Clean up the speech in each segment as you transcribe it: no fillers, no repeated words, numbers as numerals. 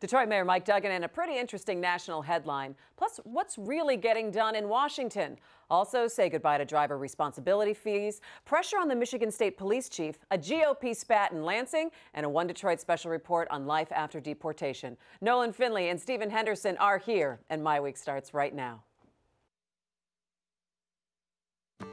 Detroit Mayor Mike Duggan and a pretty interesting national headline. Plus, what's really getting done in Washington? Also, say goodbye to driver responsibility fees, pressure on the Michigan State Police Chief, a GOP spat in Lansing, and a One Detroit special report on life after deportation. Nolan Finley and Stephen Henderson are here, and MiWeek starts right now.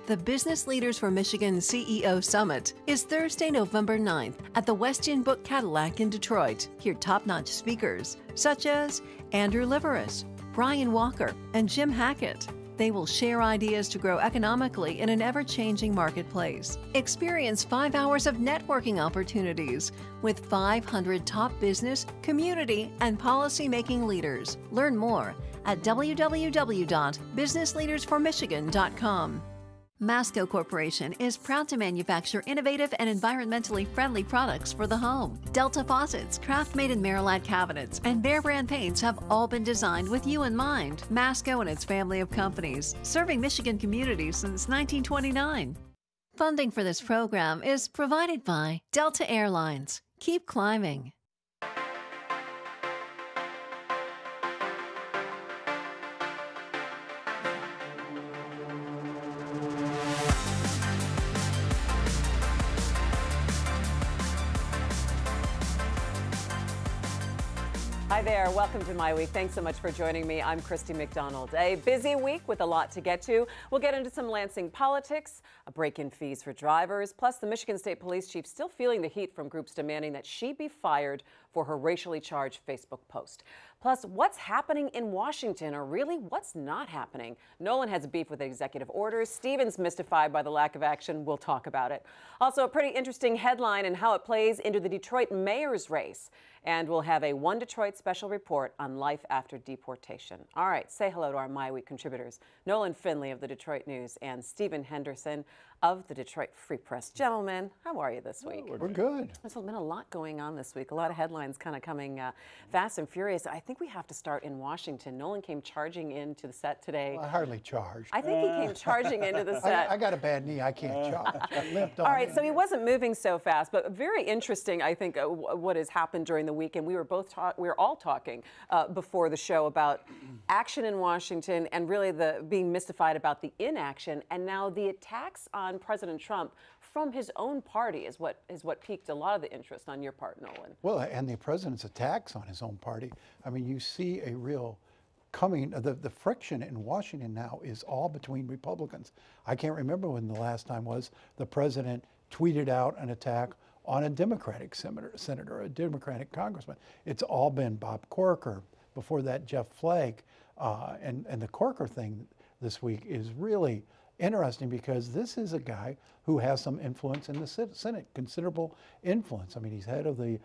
The Business Leaders for Michigan CEO Summit is Thursday, November 9th at the Westin Book Cadillac in Detroit. Hear top-notch speakers such as Andrew Liveris, Brian Walker, and Jim Hackett. They will share ideas to grow economically in an ever-changing marketplace. Experience 5 hours of networking opportunities with 500 top business, community, and policy-making leaders. Learn more at www.businessleadersformichigan.com. Masco Corporation is proud to manufacture innovative and environmentally friendly products for the home. Delta faucets, craft-made in Mayoral cabinets, and Behr brand paints have all been designed with you in mind. Masco and its family of companies, serving Michigan communities since 1929. Funding for this program is provided by Delta Airlines. Keep climbing. Hi there, welcome to MiWeek. Thanks so much for joining me. I'm Christy McDonald. A busy week with a lot to get to. We'll get into some Lansing politics, a break in fees for drivers, plus the Michigan State Police Chief still feeling the heat from groups demanding that she be fired for her racially charged Facebook post. Plus, what's happening in Washington, or really what's not happening? Nolan has beef with executive orders. Stephen's mystified by the lack of action. We'll talk about it. Also, a pretty interesting headline and how it plays into the Detroit mayor's race. And we'll have a One Detroit special report on life after deportation. All right, say hello to our MiWeek contributors, Nolan Finley of the Detroit News and Stephen Henderson of the Detroit Free Press. Gentlemen, how are you this week? We're good. There's been a lot going on this week, a lot of headlines kind of coming fast and furious. I think we have to start in Washington. Nolan came charging into the set today. Well, I hardly charged. I think he came charging into the set. I got a bad knee. I can't charge. I limped on. All right, so he wasn't moving so fast, but very interesting, I think, what has happened during the week. And we were all talking before the show about action in Washington and really being mystified about the inaction, and now the attacks on President Trump from his own party is what piqued a lot of the interest on your part, Nolan. Well, and the president's attacks on his own party. I mean, you see a real coming. The friction in Washington now is all between Republicans. I can't remember when the last time was the president tweeted out an attack on a Democratic senator, a Democratic congressman. It's all been Bob Corker. Before that, Jeff Flake. And the Corker thing this week is really interesting because this is a guy who has some influence in the Senate, considerable influence. I mean, he's head of the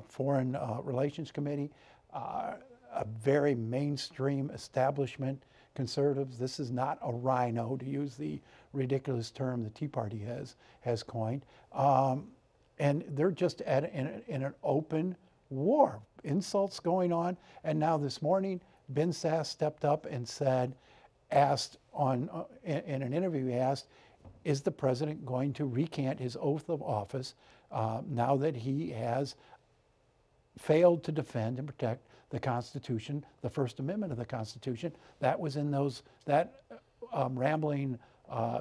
Foreign Relations Committee, a very mainstream establishment conservatives. This is not a rhino, to use the ridiculous term the Tea Party has coined. And they're just in an open war, insults going on. And now this morning, Ben Sasse stepped up and asked in an interview, he asked, is the president going to recant his oath of office now that he has failed to defend and protect the Constitution, the First Amendment of the Constitution? That was in that rambling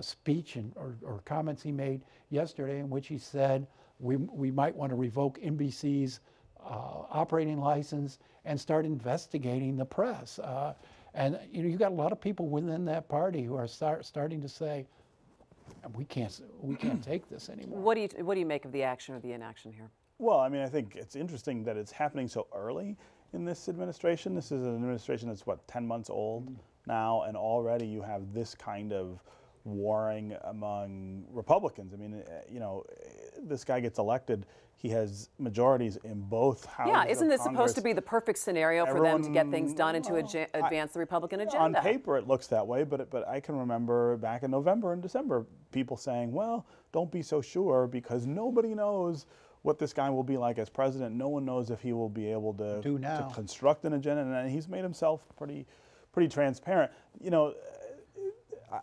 speech or comments he made yesterday, in which he said we might want to revoke NBC's operating license and start investigating the press. And you've got a lot of people within that party who are starting to say, we can't take this anymore. What do you make of the action or the inaction here? Well, I mean, I think it's interesting that it's happening so early in this administration. This is an administration that's, 10 months old now, and already you have this kind of warring among Republicans. I mean, this guy gets elected, he has majorities in both houses. Yeah, isn't this Congress. supposed to be the perfect scenario for them to get things done and to advance the Republican agenda? On paper, it looks that way, but I can remember back in November and December, people saying, well, don't be so sure because nobody knows what this guy will be like as president. No one knows if he will be able to construct an agenda, and he's made himself pretty transparent.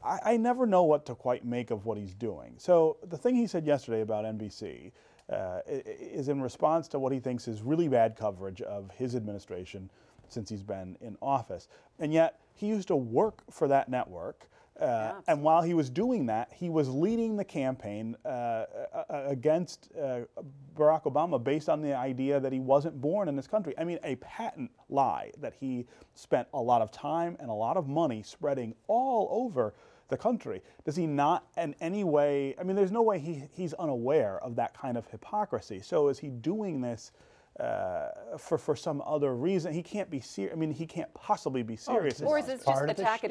I never know what to quite make of what he's doing. So the thing he said yesterday about NBC, is in response to what he thinks is really bad coverage of his administration since he's been in office. And yet he used to work for that network. And while he was doing that, he was leading the campaign against Barack Obama based on the idea that he wasn't born in this country. I mean, a patent lie that he spent a lot of time and a lot of money spreading all over the country. Does he not in any way, I mean, there's no way he's unaware of that kind of hypocrisy. So is he doing this for some other reason? He can't be serious. I mean, he can't possibly be serious. Or is this just attack?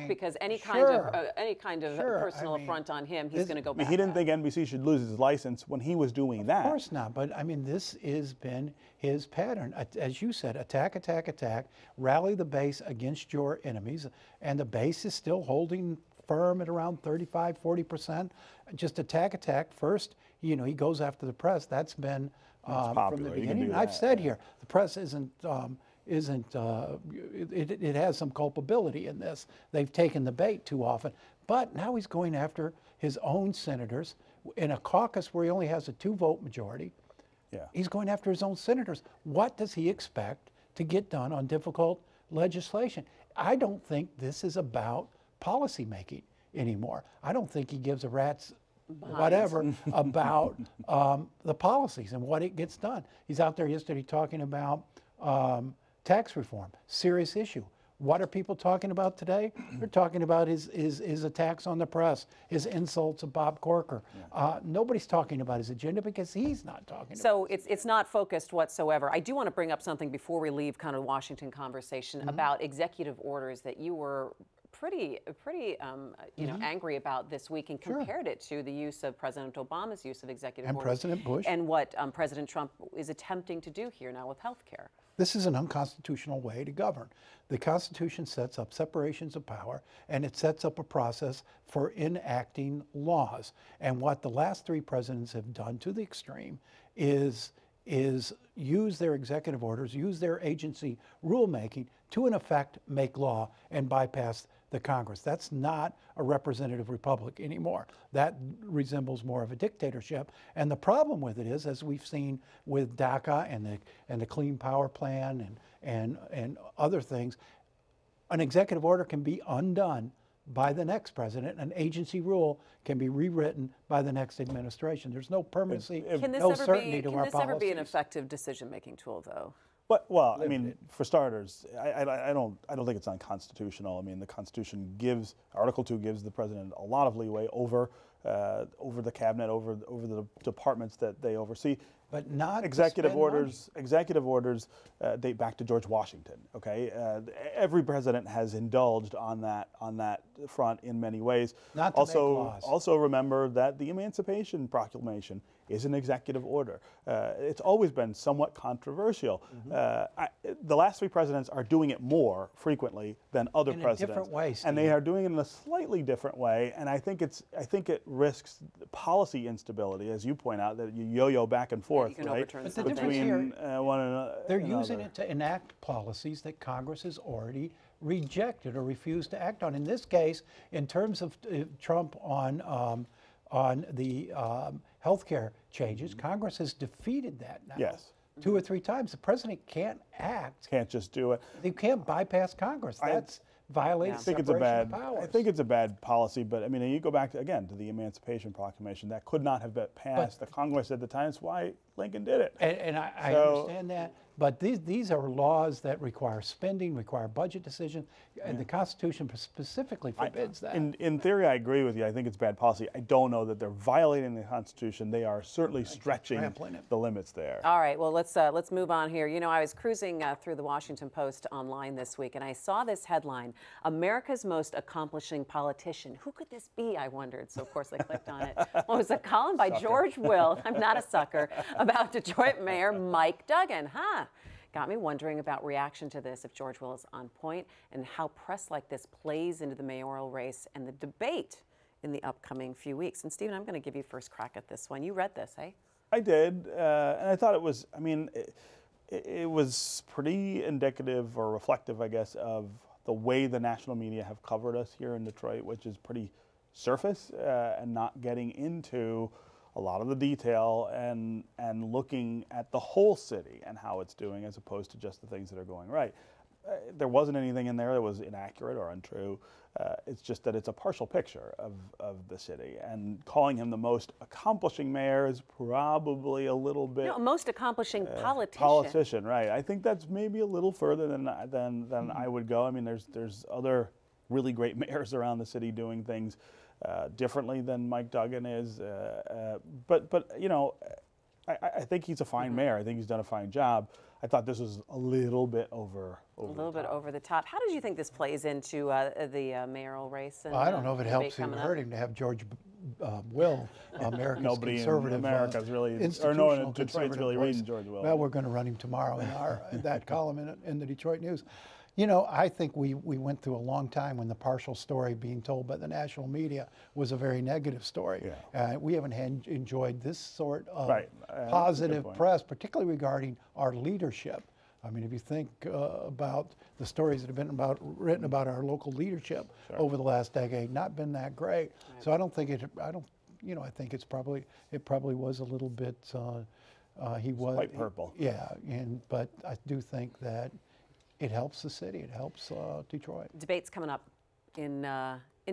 Because any kind of personal affront on him, he's going to go back. He didn't think NBC should lose his license when he was doing that. Of course not. But I mean, this has been his pattern. As you said, attack, rally the base against your enemies, and the base is still holding firm at around 35, 40%. Just attack. First, you know, he goes after the press. That's been from the beginning. I've said here, the press it has some culpability in this. They've taken the bait too often. But now he's going after his own senators in a caucus where he only has a 2-vote majority. Yeah. He's going after his own senators. What does he expect to get done on difficult legislation? I don't think this is about policy making anymore. I don't think he gives a rat's whatever about the policies and what it gets done. He's out there yesterday talking about tax reform, serious issue. What are people talking about today? They're talking about his attacks on the press, his insults of Bob Corker. Nobody's talking about his agenda because he's not talking about it. So it's not focused whatsoever. I do want to bring up something before we leave kind of the Washington conversation about executive orders that you were pretty you know, angry about this week and compared it to the use of President Obama's use of executive orders. President Bush. And what President Trump is attempting to do here now with health care. This is an unconstitutional way to govern. The Constitution sets up separations of power, and it sets up a process for enacting laws. And what the last 3 presidents have done to the extreme is use their executive orders, use their agency rulemaking to, in effect, make law and bypass the Congress. That's not a representative republic anymore. That resembles more of a dictatorship. And the problem with it is, as we've seen with DACA and the Clean Power Plan and other things, an executive order can be undone by the next president. An agency rule can be rewritten by the next administration. There's no permanency, no certainty to our policies. Can this ever be an effective decision-making tool, though? But, well, I mean, for starters, I don't think it's unconstitutional. I mean, the Constitution gives, Article 2 gives the president a lot of leeway over the cabinet, over the departments that they oversee. But not executive orders. Executive orders date back to George Washington. Okay, every president has indulged on that front in many ways. Not to make laws. Also remember that the Emancipation Proclamation is an executive order. It's always been somewhat controversial. The last 3 presidents are doing it more frequently than other presidents. In a different way, Steve. And they are doing it in a slightly different way. And I think it risks policy instability, as you point out, that you yo-yo back and forth. You can right? overturn but the something. difference here, one another. They're using it to enact policies that Congress has already rejected or refused to act on. In this case, in terms of Trump on the health care changes, Congress has defeated that now. Yes. 2 or 3 times. The president can't act. Can't just do it. They can't bypass Congress. That's violates separation of powers. I think it's a bad policy, but I mean, you go back to the Emancipation Proclamation. That could not have been passed. The Congress at the time. That's why Lincoln did it. And I understand that. But these are laws that require spending, require budget decisions, and the Constitution specifically forbids that. In theory, I agree with you. I think it's bad policy. I don't know that they're violating the Constitution. They are certainly stretching the limits there. All right, well, let's move on here. You know, I was cruising through the Washington Post online this week, and I saw this headline, America's Most Accomplishing Politician. Who could this be, I wondered. So, of course, I clicked on it. Well, it was a column by George Will, I'm not a sucker, about Detroit Mayor Mike Duggan. Got me wondering about reaction to this, if George Will is on point, and how press like this plays into the mayoral race and the debate in the upcoming few weeks. And Stephen, I'm going to give you first crack at this one. You read this, eh? I did, and I thought it was, I mean, it was pretty indicative or reflective, I guess, of the way the national media have covered us here in Detroit, which is pretty surface and not getting into a lot of the detail and looking at the whole city and how it's doing as opposed to just the things that are going right. There wasn't anything in there that was inaccurate or untrue. It's just that it's a partial picture of the city, and calling him the most accomplishing mayor is probably a little bit... No, most accomplishing politician. Politician, right. I think that's maybe a little further than I would go. I mean, there's other really great mayors around the city doing things differently than Mike Duggan is. But you know, I think he's a fine mayor. I think he's done a fine job. I thought this was a little bit over the top. How did you think this plays into the mayoral race? And, I don't know if it helps him or hurt him to have George Will, America's Nobody conservative, in America's really, or no one in Detroit's really reading George Will. Well, we're going to run him tomorrow in that column in the Detroit News. You know, I think we went through a long time when the partial story being told by the national media was a very negative story. Yeah. We haven't enjoyed this sort of positive press, particularly regarding our leadership. I mean, if you think about the stories that have been written about our local leadership over the last decade, not been that great. Right. So I don't think I think it probably was a little bit. He was quite purple. Yeah, but I do think that it helps the city. It helps Detroit. Debate's coming up in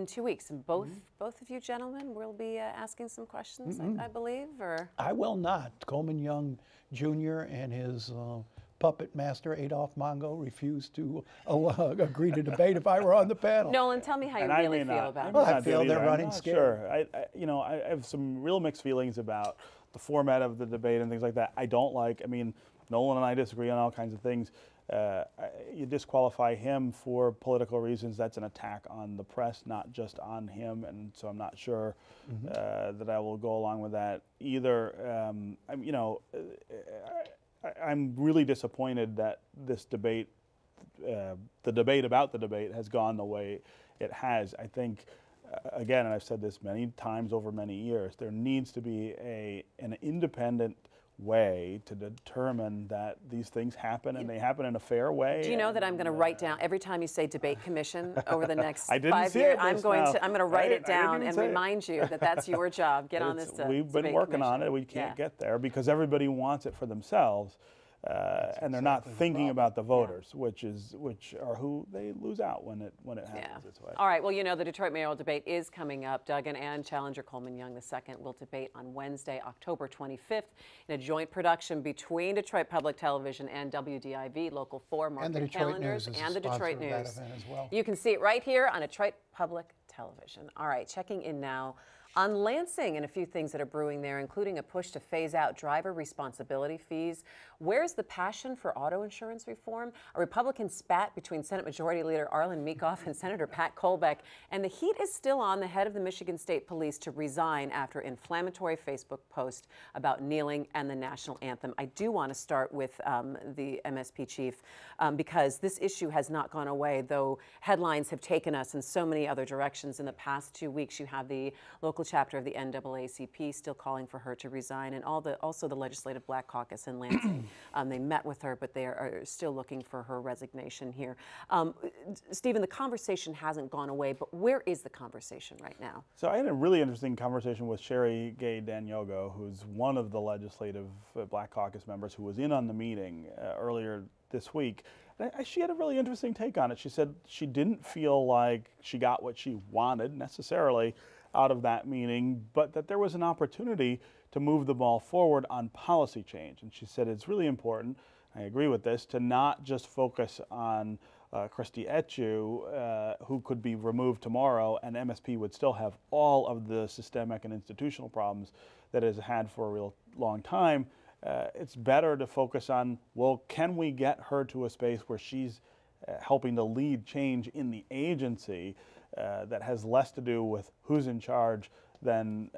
2 weeks, and both of you gentlemen will be asking some questions, I believe, or I will not. Coleman Young Jr. and his puppet master Adolph Mongo refused to agree to debate if I were on the panel. Nolan, tell me how you really feel about it. Well, I feel they're running scared. Sure. I have some real mixed feelings about the format of the debate and things like that. I don't like. I mean, Nolan and I disagree on all kinds of things. You disqualify him for political reasons. That's an attack on the press, not just on him, and so I'm not sure that I will go along with that either. I'm really disappointed that this debate, the debate about the debate, has gone the way it has. I think, again, and I've said this many times over many years, there needs to be an independent way to determine that these things happen and they happen in a fair way. Do you know that I'm going to write down every time you say debate commission over the next 5 years? I'm going to write it down and remind you that that's your job. Get on this. We've been working on it. We can't get there because everybody wants it for themselves. And they're not thinking about the voters, which are who they lose out when it happens this way. All right. Well, you know, the Detroit mayoral debate is coming up. Duggan and challenger Coleman Young II will debate on Wednesday, October 25th, in a joint production between Detroit Public Television and WDIV Local 4 market calendars and the Detroit News. You can see it right here on Detroit Public Television. All right. Checking in now on Lansing and a few things that are brewing there, including a push to phase out driver responsibility fees. Where's the passion for auto insurance reform? A Republican spat between Senate Majority Leader Arlen Meekoff and Senator Pat Colbeck. And the heat is still on the head of the Michigan State Police to resign after inflammatory Facebook post about kneeling and the national anthem. I do want to start with the MSP chief because this issue has not gone away, though headlines have taken us in so many other directions. In the past 2 weeks, you have the local chapter of the NAACP still calling for her to resign, and also the Legislative Black Caucus in Lansing. They met with her, but they are still looking for her resignation here. Stephen, the conversation hasn't gone away, but where is the conversation right now? So I had a really interesting conversation with Sherry Gay Danyogo, who's one of the Legislative Black Caucus members who was in on the meeting earlier this week. She had a really interesting take on it. She said she didn't feel like she got what she wanted necessarily out of that meeting, but that there was an opportunity to move the ball forward on policy change. And she said it's really important, I agree with this, to not just focus on Christy Etchu, who could be removed tomorrow, and MSP would still have all of the systemic and institutional problems that it has had for a real long time. It's better to focus on, well, can we get her to a space where she's helping to lead change in the agency that has less to do with who's in charge than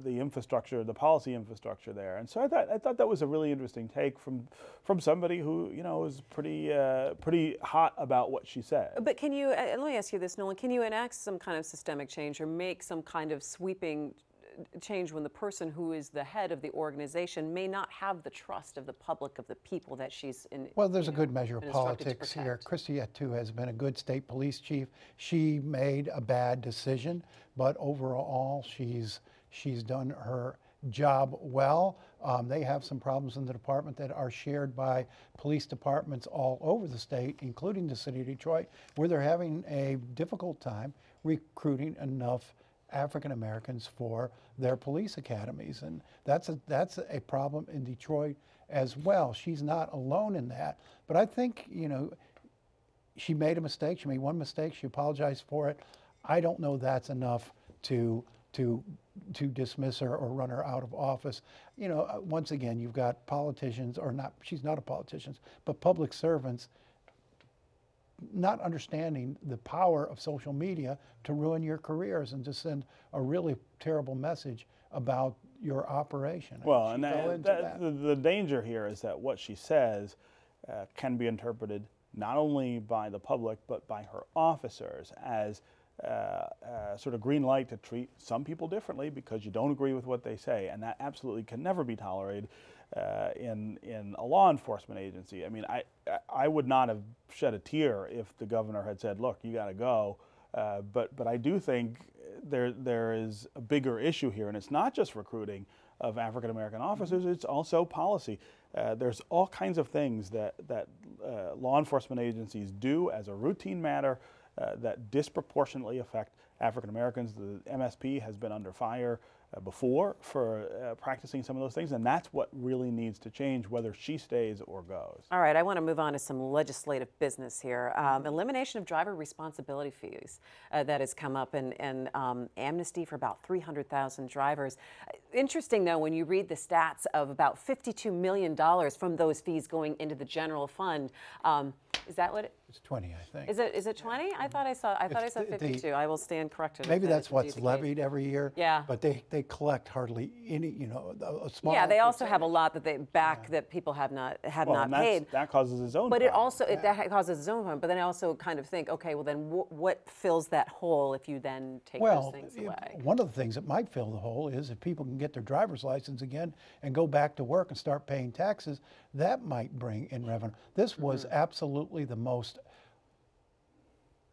the infrastructure, the policy infrastructure there. And so I thought that was a really interesting take from somebody who, you know, is pretty hot about what she said. But can you, let me ask you this, Nolan, can you enact some kind of systemic change or make some kind of sweeping change when the person who is the head of the organization may not have the trust of the public, of the people that she's in? Well, there's a good measure of politics here. Christy Etchu has been a good state police chief. She made a bad decision, but overall she's done her job well. They have some problems in the department that are shared by police departments all over the state, including the city of Detroit, where they're having a difficult time recruiting enough African Americans for their police academies. And that's a problem in Detroit as well. She's not alone in that. But I think, you know, she made a mistake. She made one mistake. She apologized for it. I don't know that's enough to dismiss her or run her out of office. You know, once again, you've got politicians, or not, she's not a politician, but public servants not understanding the power of social media to ruin your careers and to send a really terrible message about your operation. Well, and the danger here is that what she says can be interpreted not only by the public but by her officers as sort of green light to treat some people differently because you don't agree with what they say, and that absolutely can never be tolerated in a law enforcement agency. I mean, I would not have shed a tear if the governor had said, "Look, you got to go," but I do think there is a bigger issue here, and it's not just recruiting of African American officers; it's also policy. There's all kinds of things that law enforcement agencies do as a routine matter that disproportionately affect African Americans. The MSP has been under fire before for practicing some of those things, and that's what really needs to change, whether she stays or goes. All right, I want to move on to some legislative business here. Elimination of driver responsibility fees that has come up, and amnesty for about 300,000 drivers. Interesting, though, when you read the stats of about $52 million from those fees going into the general fund. Is that what it's 20, I think. Is it 20? I thought I saw 52. I will stand corrected. Maybe that's what's levied every year. Yeah. But they collect hardly any, you know, a small. Yeah, they also have a lot that they back that people have not paid. That causes its own. But it also that causes its own problem. But then I also kind of think, okay, well then what fills that hole if you then take those things away? One of the things that might fill the hole is if people can get their driver's license again and go back to work and start paying taxes, that might bring in revenue. This was absolutely the most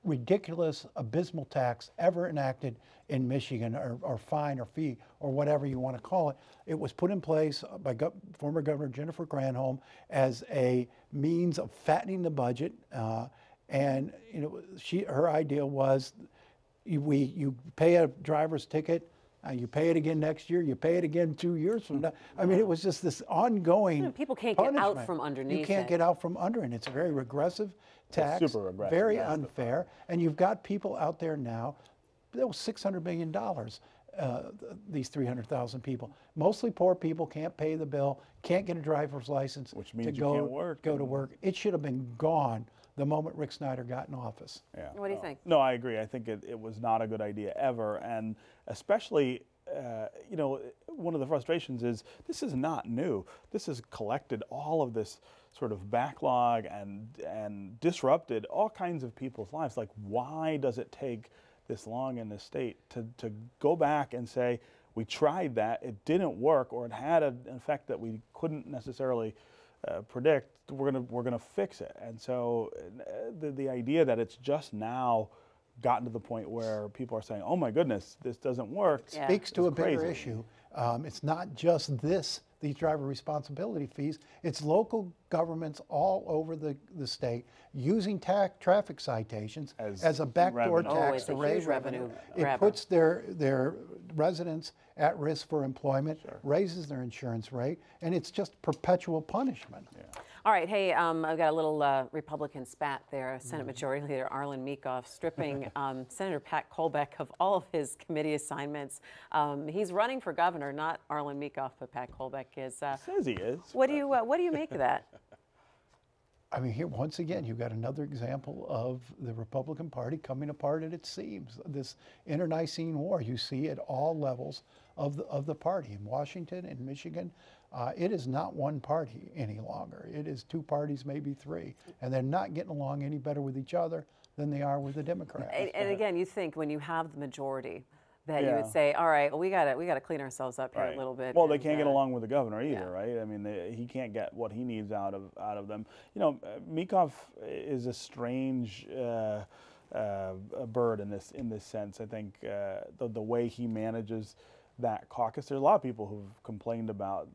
ridiculous, abysmal tax ever enacted in Michigan, or fine or fee or whatever you want to call it. It was put in place by former Governor Jennifer Granholm as a means of fattening the budget, and you know, her idea was you pay a driver's ticket, you pay it again next year, you pay it again 2 years from now. I mean, it was just this ongoing people can't punishment. Get out from underneath. You can't get out from under it. It's a very regressive tax, super regressive, very unfair. And you've got people out there now, there was $600 million, these 300,000 people. Mostly poor people, can't pay the bill, can't get a driver's license. Which means to you can't work. Go to work. It should have been gone the moment Rick Snyder got in office. Yeah. What do you think? No, I agree. I think it was not a good idea ever, and especially, you know, one of the frustrations is this is not new. This has collected all of this sort of backlog and disrupted all kinds of people's lives. Like, why does it take this long in this state to go back and say, we tried that, it didn't work, or it had an effect that we couldn't necessarily predict, we're gonna fix it. And so the idea that it's just now gotten to the point where people are saying, oh my goodness, this doesn't work, speaks to a bigger issue. It's not just these driver responsibility fees, it's local governments all over the state using traffic citations as a backdoor tax to raise revenue. It puts their residents at risk for employment, raises their insurance rate, and it's just perpetual punishment. Yeah. All right, hey, I've got a little Republican spat there. Senate Majority Leader Arlen Meekoff stripping Senator Pat Colbeck of all of his committee assignments. He's running for governor, not Arlen Meekoff, but Pat Colbeck is. Says he is. What do you make of that? I mean, here once again, you've got another example of the Republican Party coming apart at its seams. This internecine war you see at all levels of the party in Washington and Michigan. It is not one party any longer. It is two parties, maybe three, and they're not getting along any better with each other than they are with the Democrats. And again, you think when you have the majority, that you would say, all right, well, we got to clean ourselves up here a little bit. Well, they can't get along with the governor either, right? I mean, he can't get what he needs out of them. You know, Meekoff is a strange bird in this sense. I think the way he manages that caucus. There's a lot of people who've complained about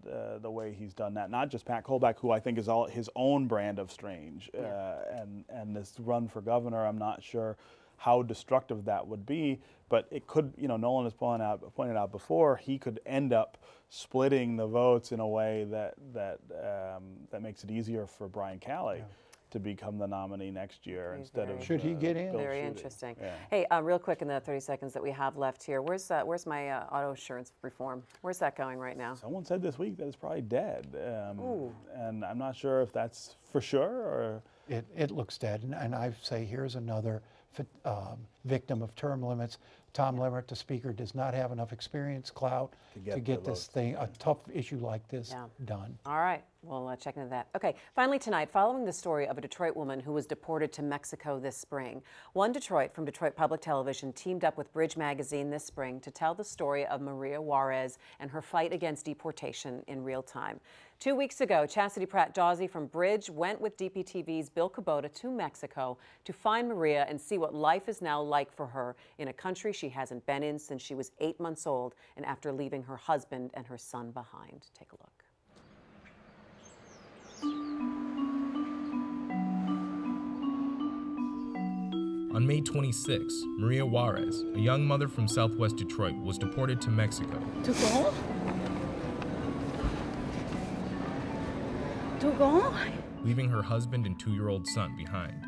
the way he's done that. Not just Pat Colbeck, who I think is all his own brand of strange, and this run for governor, I'm not sure how destructive that would be, but it could, you know, Nolan has pointed out before, he could end up splitting the votes in a way that makes it easier for Brian Calley to become the nominee next year instead of should he get in? Very interesting. Yeah. Hey, real quick in the 30 seconds that we have left here, where's my auto insurance reform? Where's that going right now? Someone said this week that it's probably dead, and I'm not sure if that's for sure or. It looks dead, and I say here's another victim of term limits. Tom Leverett, the speaker, does not have enough experience, clout to get this thing, a tough issue like this, done. All right, we'll check into that. Okay, finally tonight, following the story of a Detroit woman who was deported to Mexico this spring, One Detroit from Detroit Public Television teamed up with Bridge Magazine this spring to tell the story of Maria Juarez and her fight against deportation in real time. 2 weeks ago, Chastity Pratt-Dawsey from Bridge went with DPTV's Bill Kubota to Mexico to find Maria and see what life is now like for her in a country she hasn't been in since she was 8 months old and after leaving her husband and her son behind. Take a look. On May 26, Maria Juarez, a young mother from southwest Detroit, was deported to Mexico. To go? To go? Leaving her husband and 2-year-old son behind.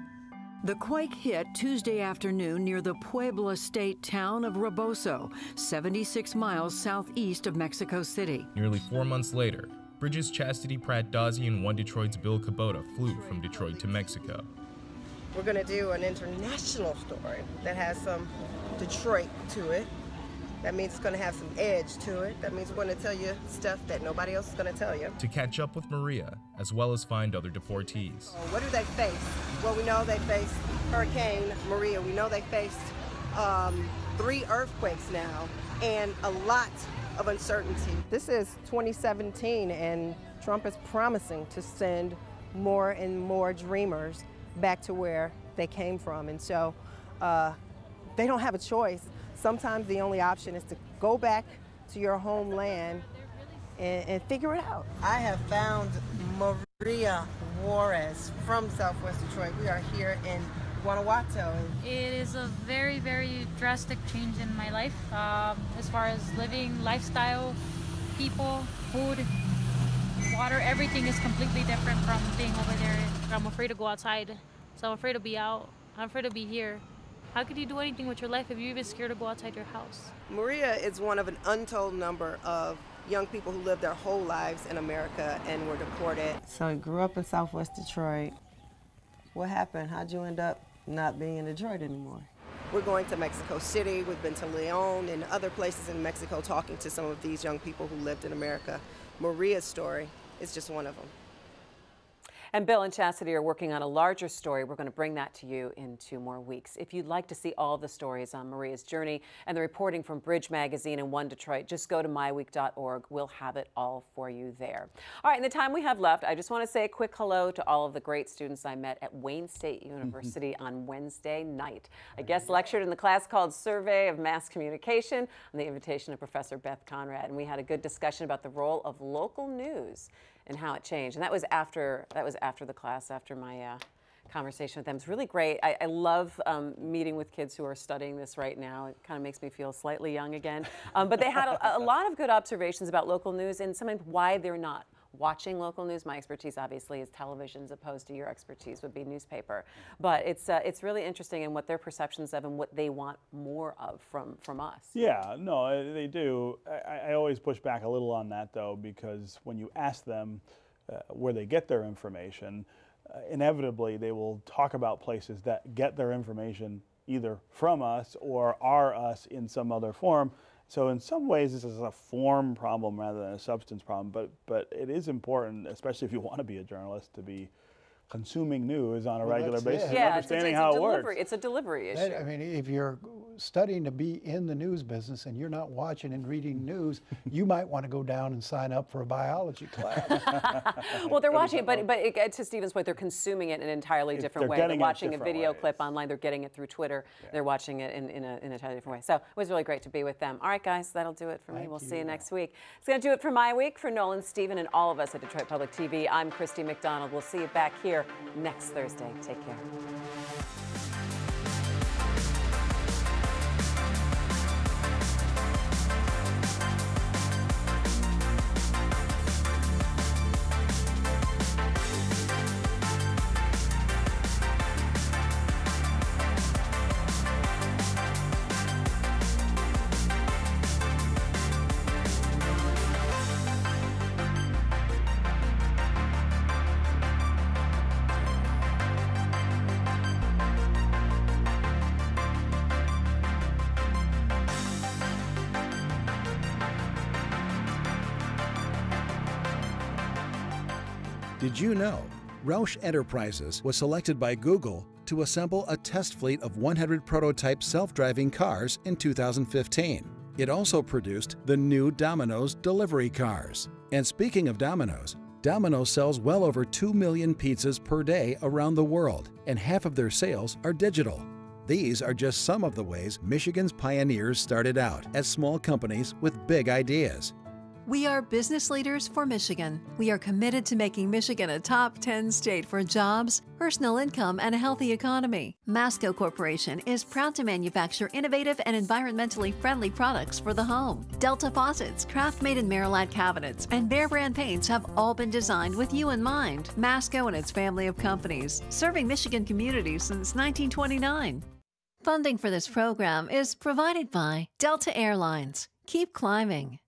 The quake hit Tuesday afternoon near the Puebla state town of Rebozo, 76 miles southeast of Mexico City. Nearly 4 months later, Bridges Chastity Pratt-Dawsey and One Detroit's Bill Kubota flew from Detroit to Mexico. We're going to do an international story that has some Detroit to it. That means it's going to have some edge to it. That means we're going to tell you stuff that nobody else is going to tell you. To catch up with Maria, as well as find other deportees. What do they face? Well, we know they faced Hurricane Maria. We know they faced 3 earthquakes now and a lot of uncertainty. This is 2017, and Trump is promising to send more and more dreamers back to where they came from. And so they don't have a choice. Sometimes the only option is to go back to your homeland and figure it out. I have found Maria Juarez from Southwest Detroit. We are here in Guanajuato. It is a very, very drastic change in my life as far as living, lifestyle, people, food, water, everything is completely different from being over there. I'm afraid to go outside, so I'm afraid to be out. I'm afraid to be here. How could you do anything with your life if you're even scared to go outside your house? Maria is one of an untold number of young people who lived their whole lives in America and were deported. So you grew up in Southwest Detroit. What happened? How'd you end up not being in Detroit anymore? We're going to Mexico City. We've been to Leon and other places in Mexico talking to some of these young people who lived in America. Maria's story is just one of them. And Bill and Chastity are working on a larger story. We're going to bring that to you in 2 more weeks. If you'd like to see all the stories on Maria's journey and the reporting from Bridge Magazine and One Detroit, just go to MiWeek.org. We'll have it all for you there. All right, in the time we have left, I just want to say a quick hello to all of the great students I met at Wayne State University on Wednesday night. I guest lectured in the class called Survey of Mass Communication on the invitation of Professor Beth Conrad, and we had a good discussion about the role of local news and how it changed. And that was after the class, after my conversation with them. It's really great. I love meeting with kids who are studying this right now. It kind of makes me feel slightly young again. But they had a lot of good observations about local news and sometimes why they're not watching local news. My expertise obviously is television, as opposed to your expertise would be newspaper. But it's really interesting in what their perceptions of and what they want more of from us. Yeah, no, they do. I always push back a little on that though, because when you ask them where they get their information, inevitably they will talk about places that get their information either from us or are us in some other form. So in some ways this is a form problem rather than a substance problem, but it is important, especially if you want to be a journalist, to be consuming news on a regular basis, Yeah, and understanding how it works. It's a delivery issue. I mean, if you're studying to be in the news business and you're not watching and reading news, you might want to go down and sign up for a biology class. Well, they're watching it, but to Stephen's point, they're consuming it in an entirely different way. They're watching a video clip online. They're getting it through Twitter. Yeah. They're watching it in an entirely different way. So it was really great to be with them. All right, guys, that'll do it for me. We'll see you next week. It's going to do it for MiWeek. For Nolan, Stephen, and all of us at Detroit Public TV, I'm Christy McDonald. We'll see you back here next Thursday. Take care. Did you know Roush Enterprises was selected by Google to assemble a test fleet of 100 prototype self-driving cars in 2015? It also produced the new Domino's delivery cars. And speaking of Domino's, Domino's sells well over 2 million pizzas per day around the world, and half of their sales are digital. These are just some of the ways Michigan's pioneers started out as small companies with big ideas. We are business leaders for Michigan. We are committed to making Michigan a top 10 state for jobs, personal income, and a healthy economy. Masco Corporation is proud to manufacture innovative and environmentally friendly products for the home. Delta faucets, craft-made in Mayoral cabinets, and Behr brand paints have all been designed with you in mind. Masco and its family of companies, serving Michigan communities since 1929. Funding for this program is provided by Delta Airlines. Keep climbing.